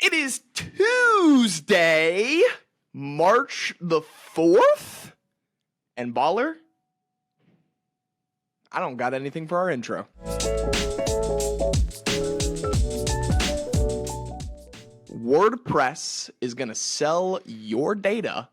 It is Tuesday, March the 4th. And Baller, I don't got anything for our intro. WordPress is going to sell your data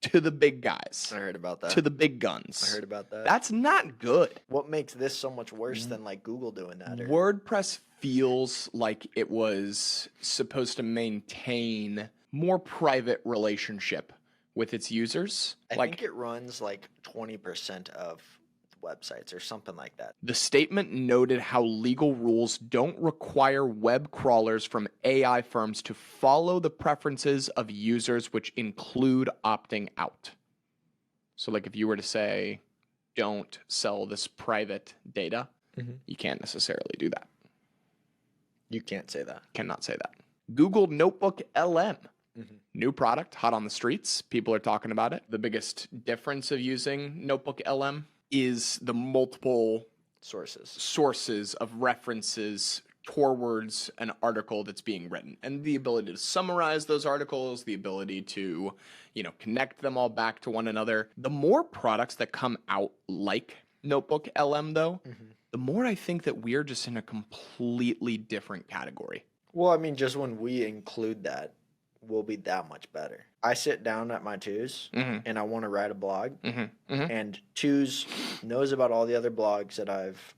to the big guys. I heard about that. To the big guns. I heard about that. That's not good. What makes this so much worse than like Google doing that? Or... WordPress feels like it was supposed to maintain more private relationship with its users. I think it runs like 20% of websites or something like that. The statement noted how legal rules don't require web crawlers from AI firms to follow the preferences of users, which include opting out. So like if you were to say, don't sell this private data, you can't necessarily do that. You can't say that. Cannot say that. Google Notebook LM. New product, hot on the streets. People are talking about it. The biggest difference of using Notebook LM is the multiple sources of references towards an article that's being written, and the ability to summarize those articles, the ability to, connect them all back to one another. The more products that come out like Notebook LM, though, the more I think that we're just in a completely different category. Well, I mean, just when we include that, we'll be that much better. I sit down at my Twos and I want to write a blog, and Twos knows about all the other blogs that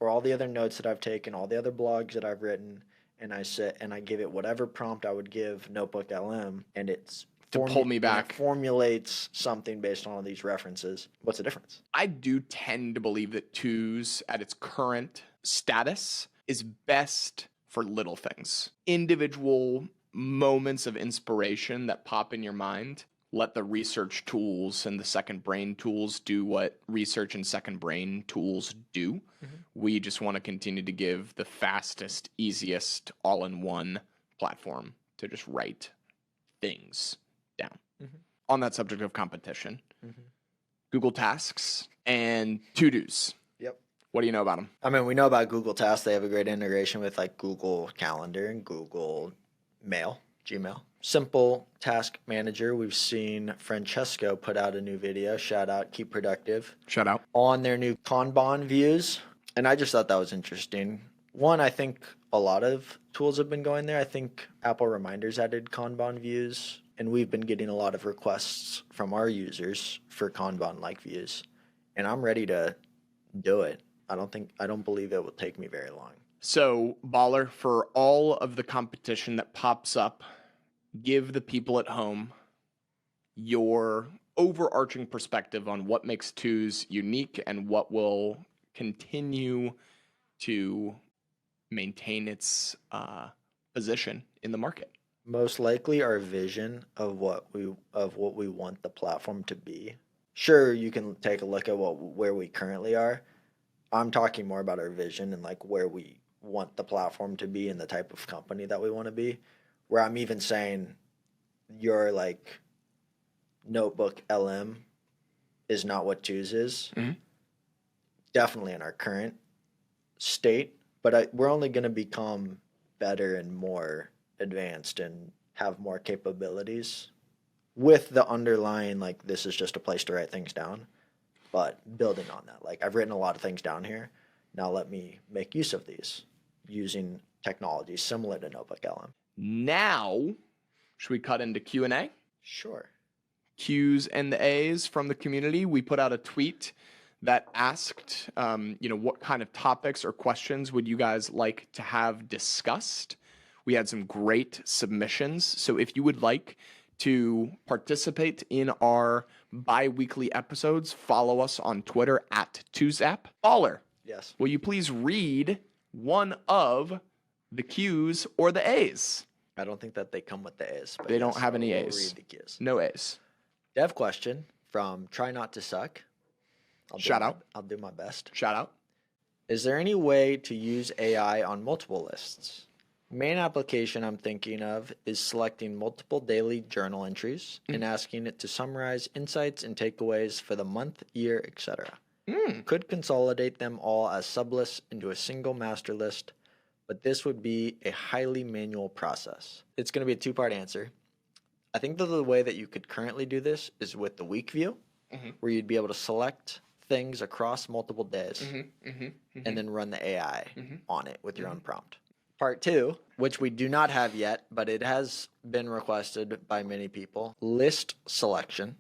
or all the other notes that I've taken, all the other blogs that I've written, and I sit and I give it whatever prompt I would give Notebook LM, and it's to pull me back. It formulates something based on all these references. What's the difference? I do tend to believe that Twos at its current status is best for little things. Individual moments of inspiration that pop in your mind. Let the research tools and the second brain tools do what research and second brain tools do. We just want to continue to give the fastest, easiest, all-in-one platform to just write things down. On that subject of competition, Google Tasks and TwoDos. Yep. What do you know about them? I mean, we know about Google Tasks. They have a great integration with like Google Calendar and Google Mail, Gmail. Simple task manager. We've seen Francesco put out a new video. Shout out, keep productive. Shout out. On their new Kanban views. And I just thought that was interesting. One, I think a lot of tools have been going there. I think Apple Reminders added Kanban views, and we've been getting a lot of requests from our users for Kanban-like views. And I'm ready to do it. I don't believe it will take me very long. So, Baller, for all of the competition that pops up, give the people at home your overarching perspective on what makes Twos unique and what will continue to maintain its position in the market. Most likely our vision of what we want the platform to be. Sure, you can take a look at where we currently are. I'm talking more about our vision and like where we want the platform to be and the type of company that we want to be, where I'm even saying your like Notebook LM is not what Twos is. Definitely in our current state, but we're only going to become better and more advanced and have more capabilities with the underlying like this is just a place to write things down, but building on that. Like I've written a lot of things down here. Now let me make use of these using technology similar to Notebook LM. Now, should we cut into Q&A? Sure. Q's and the A's from the community. We put out a tweet that asked, what kind of topics or questions would you guys like to have discussed? We had some great submissions. So if you would like to participate in our bi-weekly episodes, follow us on Twitter at TwoZap. Baller. Yes. Will you please read one of the Q's or the A's? I don't think that they come with the A's. But they don't have any A's. Read the Q's. No A's. Dev question from Try Not to Suck. Shout out. I'll do my best. Shout out. Is there any way to use AI on multiple lists? Main application I'm thinking of is selecting multiple daily journal entries and asking it to summarize insights and takeaways for the month, year, etc. Could consolidate them all as sublists into a single master list, but this would be a highly manual process. It's going to be a two-part answer. I think that the way that you could currently do this is with the week view, where you'd be able to select things across multiple days and then run the AI on it with your own prompt. Part two, which we do not have yet, but it has been requested by many people, list selection,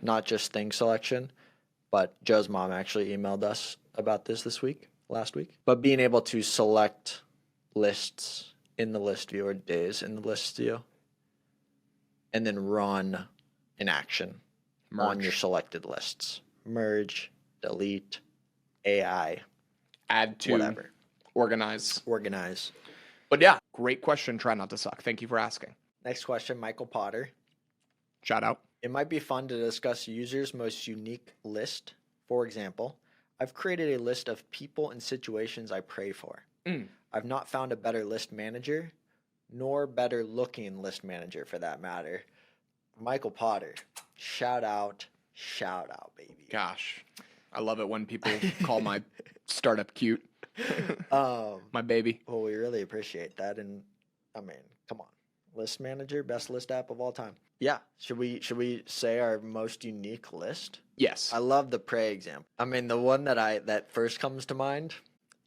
not just thing selection, but Joe's mom actually emailed us about this last week, but being able to select lists in the list view or days in the list view and then run an action on your selected lists. Merge, delete, AI, add to, whatever. Organize. But yeah, great question. Try not to suck. Thank you for asking. Next question, Michael Potter. Shout out. It might be fun to discuss users' most unique list. For example, I've created a list of people and situations I pray for. I've not found a better list manager, nor better looking list manager for that matter. Michael Potter, shout out, baby. Gosh, I love it when people call my startup cute. My baby. Well, we really appreciate that. And I mean, come on. List manager, best list app of all time. Yeah. Should we say our most unique list? Yes. I love the Prey example. I mean, the one that first comes to mind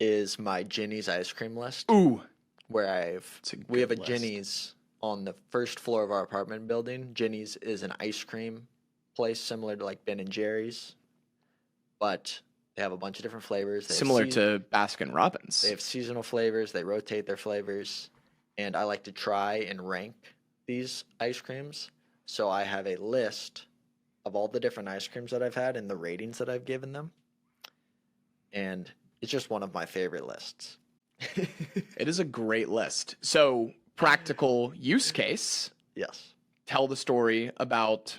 is my Ginny's ice cream list. Ooh. Where we have a Ginny's on the first floor of our apartment building. Ginny's is an ice cream place similar to like Ben and Jerry's, but they have a bunch of different flavors. Similar to Baskin Robbins. They have seasonal flavors. They rotate their flavors. And I like to try and rank these ice creams. So I have a list of all the different ice creams that I've had and the ratings that I've given them. And it's just one of my favorite lists. It is a great list. So, practical use case. Yes. Tell the story about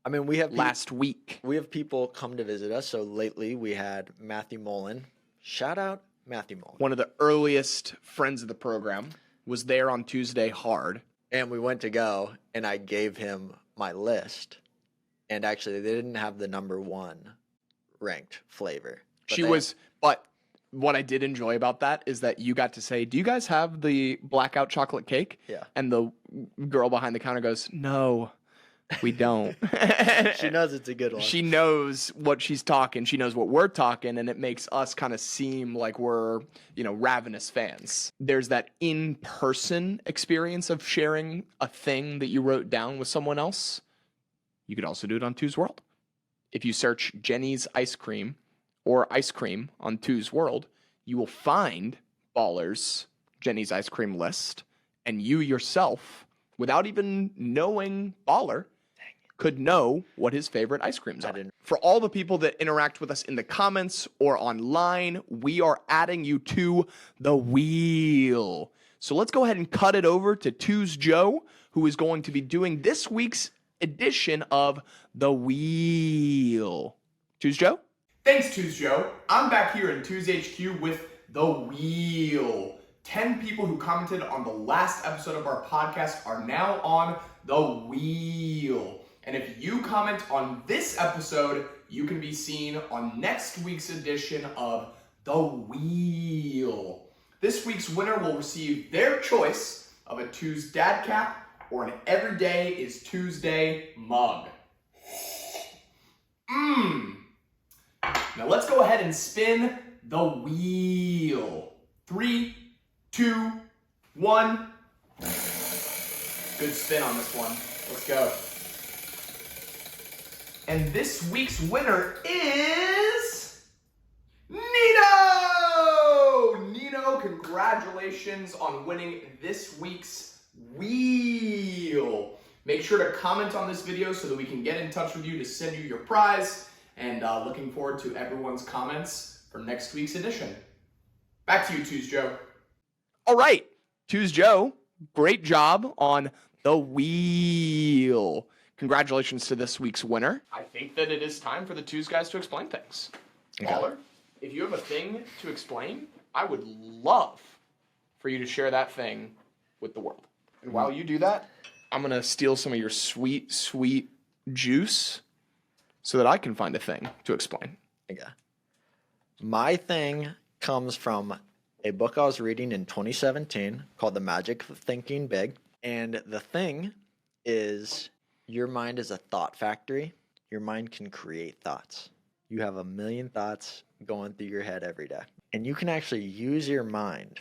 we have last week. We have people come to visit us. So lately we had Matthew Mullen. Shout out Matthew Mullen. One of the earliest friends of the program was there on Tuesday hard. And we went to go and I gave him my list. And actually they didn't have the number one ranked flavor. But what I did enjoy about that is that you got to say, do you guys have the blackout chocolate cake? Yeah. And the girl behind the counter goes, no, we don't. She knows it's a good one. She knows what she's talking. She knows what we're talking. And it makes us kind of seem like we're, ravenous fans. There's that in-person experience of sharing a thing that you wrote down with someone else. You could also do it on Two's World. If you search Jenny's ice cream or ice cream on Two's World, you will find Baller's Jenny's ice cream list, and you yourself, without even knowing Baller, could know what his favorite ice creams are. For all the people that interact with us in the comments or online, we are adding you to the wheel. So let's go ahead and cut it over to Two's Joe, who is going to be doing this week's edition of the wheel. Two's Joe? Thanks, Two's Joe. I'm back here in Two's HQ with the wheel. 10 people who commented on the last episode of our podcast are now on the wheel. And if you comment on this episode, you can be seen on next week's edition of the wheel. This week's winner will receive their choice of a Two's Dad Cap or an Everyday is Tuesday mug. Now let's go ahead and spin the wheel. 3, 2, 1. Good spin on this one. Let's go. And this week's winner is Nino! Nino, congratulations on winning this week's wheel. Make sure to comment on this video so that we can get in touch with you to send you your prize. And looking forward to everyone's comments for next week's edition. Back to you, Two's Joe. All right, Two's Joe, great job on the wheel. Congratulations to this week's winner. I think that it is time for the Two's guys to explain things. Caller, if you have a thing to explain, I would love for you to share that thing with the world. And while you do that, I'm going to steal some of your sweet, sweet juice so that I can find a thing to explain. Okay. My thing comes from a book I was reading in 2017 called The Magic of Thinking Big. And the thing is, your mind is a thought factory. Your mind can create thoughts. You have a million thoughts going through your head every day. And you can actually use your mind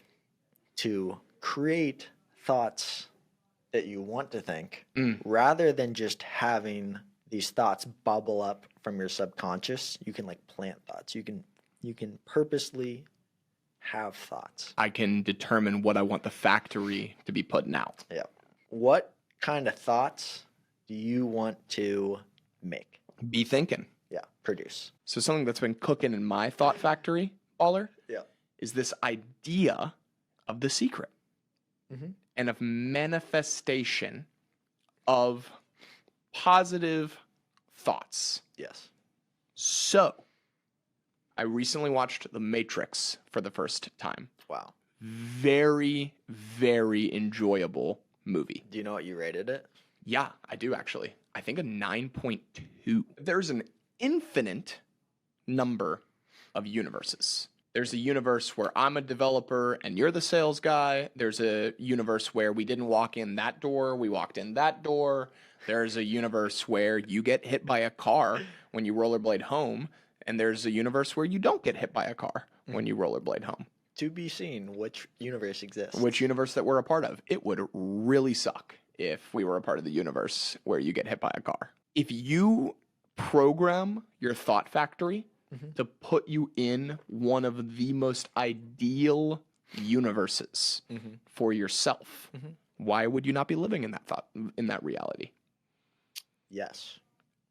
to create thoughts that you want to think rather than just having these thoughts bubble up from your subconscious. You can like plant thoughts. You can purposely have thoughts. I can determine what I want the factory to be putting out. Yeah. What kind of thoughts do you want to make? Be thinking. Yeah, produce. So something that's been cooking in my thought factory, Baller, Yeah. is this idea of the secret and of manifestation of positive thoughts. Yes. So, I recently watched The Matrix for the first time. Wow. Very, very enjoyable movie. Do you know what you rated it? Yeah, I do actually. I think a 9.2. There's an infinite number of universes. There's a universe where I'm a developer and you're the sales guy. There's a universe where we didn't walk in that door, we walked in that door. There's a universe where you get hit by a car when you rollerblade home. And there's a universe where you don't get hit by a car when you rollerblade home. To be seen which universe exists. Which universe that we're a part of. It would really suck if we were a part of the universe where you get hit by a car. If you program your thought factory to put you in one of the most ideal universes for yourself, why would you not be living in that thought, in that reality? Yes.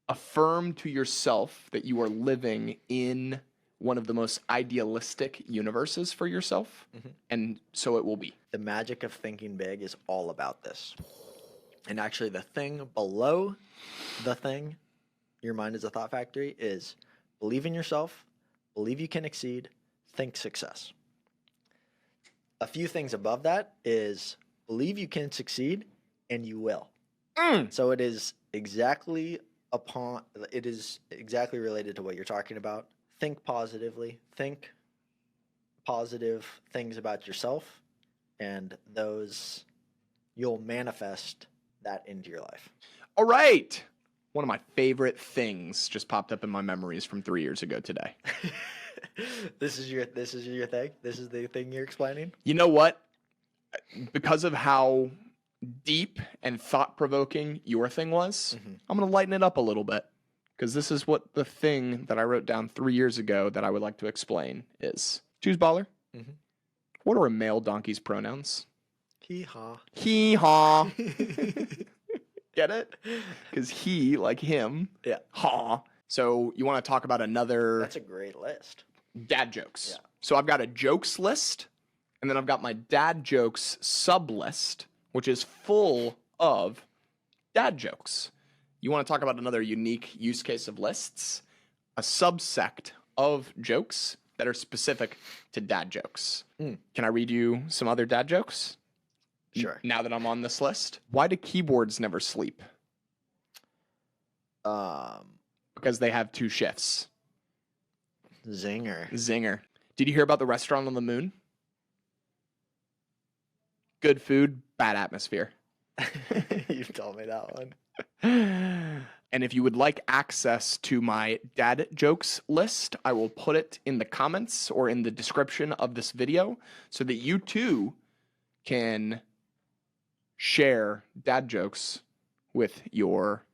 Affirm to yourself that you are living in one of the most idealistic universes for yourself, and so it will be. The magic of thinking big is all about this. And actually, the thing below the thing, your mind is a thought factory, is believe in yourself, believe you can exceed, think success. A few things above that is believe you can succeed, and you will. So it is exactly related to what you're talking about. Think positively, think positive things about yourself, and those you'll manifest that into your life. All right. One of my favorite things just popped up in my memories from 3 years ago today. This is your thing? This is the thing you're explaining? You know what? Because of how deep and thought-provoking your thing was, I'm going to lighten it up a little bit, because this is what the thing that I wrote down 3 years ago that I would like to explain is. Choose Baller. What are a male donkey's pronouns? Hee-haw. Hee-haw. Get it? Because he, like him, Yeah. haw. So you want to talk about another... That's a great list. Dad jokes. Yeah. So I've got a jokes list, and then I've got my dad jokes sub list, which is full of dad jokes. You want to talk about another unique use case of lists? A subsect of jokes that are specific to dad jokes. Can I read you some other dad jokes? Sure. Now that I'm on this list. Why do keyboards never sleep? Because they have 2 shifts. Zinger. Zinger. Did you hear about the restaurant on the moon? Good food, bad atmosphere. You've told me that one. And if you would like access to my dad jokes list, I will put it in the comments or in the description of this video so that you too can share dad jokes with your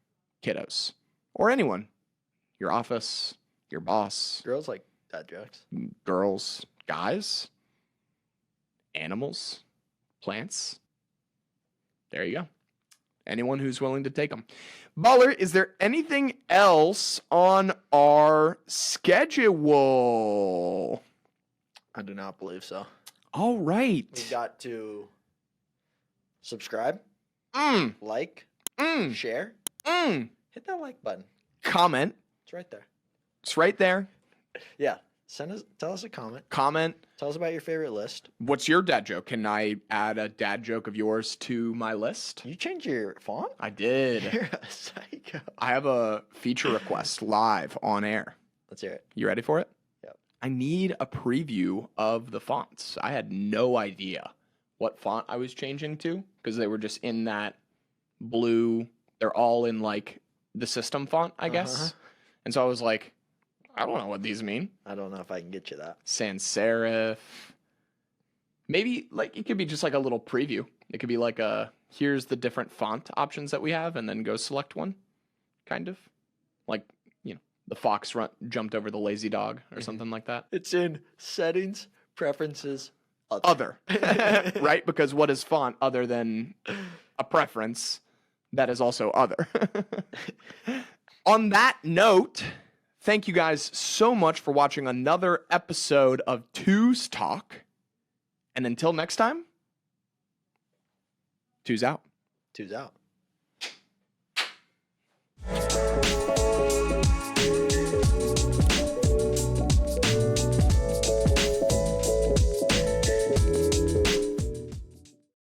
kiddos or anyone, your office, your boss, Girls like dad jokes. girls, guys, animals, plants. There you go. Anyone who's willing to take them. Baller, is there anything else on our schedule? I do not believe so. All right. We've got to subscribe, like, share, hit that like button. Comment. It's right there. It's right there. Yeah. Tell us a comment. Comment. Tell us about your favorite list. What's your dad joke? Can I add a dad joke of yours to my list? You changed your font? I did. You're a psycho. I have a feature request live on air. Let's hear it. You ready for it? Yep. I need a preview of the fonts. I had no idea what font I was changing to because they were just in that blue. They're all in like the system font, I guess. And so I was like, I don't know what these mean. I don't know if I can get you that. Sans serif. Maybe like it could be just like a little preview. It could be like here's the different font options that we have, and then go select one, kind of like the fox jumped over the lazy dog or something like that. It's in settings, preferences, Other. Right? Because what is font other than a preference that is also other? On that note, thank you guys so much for watching another episode of Two's Talk. And until next time, Two's out. Two's out.